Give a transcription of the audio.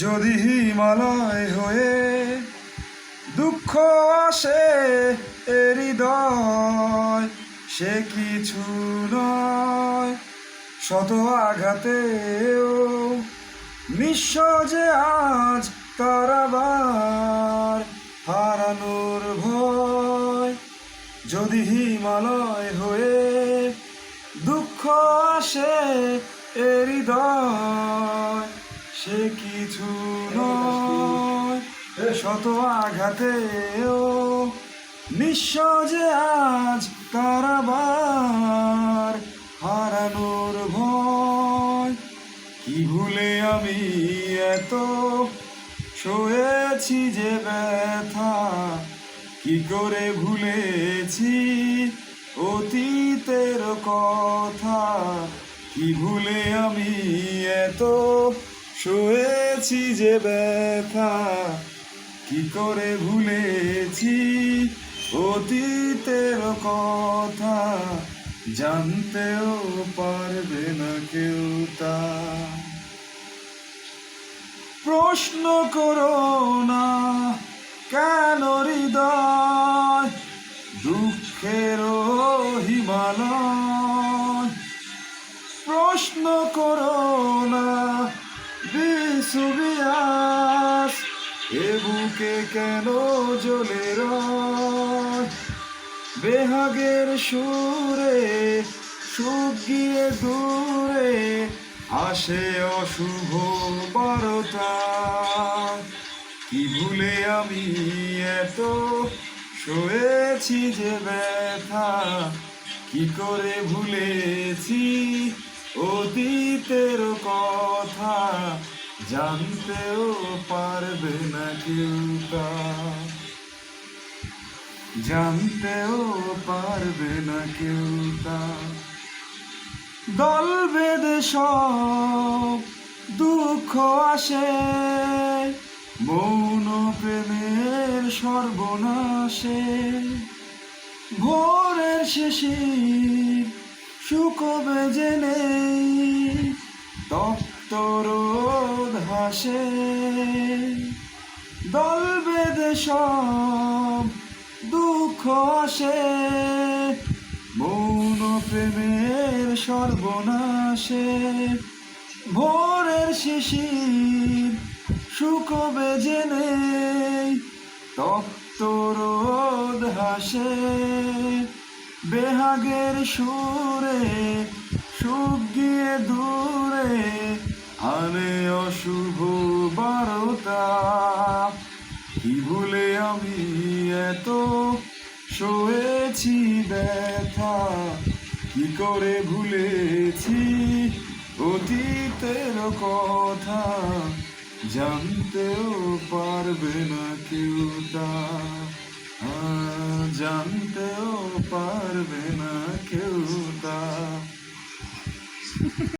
যদি হিমালয় হয়ে দুঃখ আসে এ হৃদয়, সে কিছু নয় শত আঘাতেও নিঃস্ব যে আজ তার আবার হারানোর ভয়। যদি হিমালয় হয়ে দুঃখ আসে এ হৃদয়, সে কিছু নয় শত আঘাতেও নিঃস্ব যে আজ তার আবার হারানোর ভয়। কি ভুলে আমি এত সয়েছি যে ব্যথা, কি করে ভুলেছি অতীতের কথা। কি ভুলে আমি এত সয়েছি যে ব্যথা, কি করে ভুলেছি অতীতের কথা। জানতেও পারবে না কেউ তা। প্রশ্ন করো না কেন হৃদয় দুঃখের হিমালয়। প্রশ্ন করো না বিসুবিয়াস এ বুকে কেন জ্বলে রয়। বেহাগের সুরে সুখ গিয়ে দূরে আসে অশুভ বারতা। কি ভুলে আমি এত সয়েছি যে ব্যথা, কি করে ভুলেছি অতীতের কথা। জানতেও পারবে না কেউ তা, জানতেও পারবে না কেউ তা। দল বেঁধে সব দুঃখ আসে মৌন প্রেমের সর্বনাশে। ভোরের শিশির শুকোবে জেনে তপ্ত রোদ হাসে। দল বেঁধে সব দুঃখ আসে মৌন প্রেমের সর্বনাশে। ভোরের শিশির শুকোবে জেনে তপ্ত রোদ হাসে। বেহাগের সুরে সুখ গিয়ে দূরে আনে অশুভ বারতা। কি ভুলে আমি এত সয়েছি ব্যথা, কি করে ভুলেছি অতীতের কথা। জানতেও পারবে না কেউ তা, জানতেও পারবে না কেউ তা।